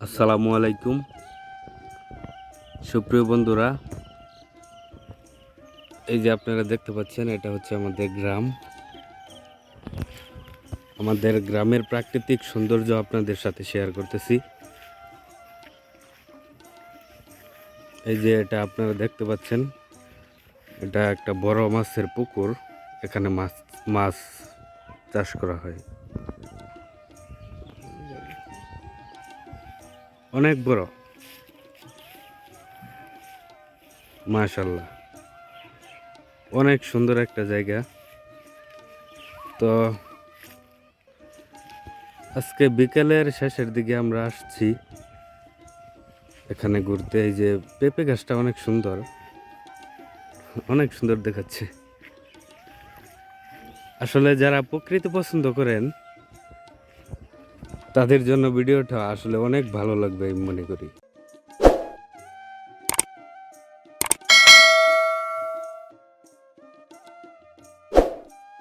আসসালামু আলাইকুম সুপ্রিয় বন্ধুরা, এই যে আপনারা দেখতে পাচ্ছেন এটা হচ্ছে আমাদের গ্রাম। আমাদের গ্রামের প্রাকৃতিক সৌন্দর্য আপনাদের সাথে শেয়ার করতেছি। এই যে এটা আপনারা দেখতে পাচ্ছেন, এটা একটা বড় মাছের পুকুর। এখানে মাছ মাছ চাষ করা হয়, অনেক বড়, মাশাআল্লাহ, অনেক সুন্দর একটা জায়গা। তো আজকে বিকেলের শেষের দিকে আমরা আসছি এখানে ঘুরতে। এই যে পেঁপে গাছটা অনেক সুন্দর, অনেক সুন্দর দেখাচ্ছে। আসলে যারা প্রকৃতি পছন্দ করেন তাদের জন্য ভিডিওটা আসলে অনেক ভালো লাগবে আমি মনে করি।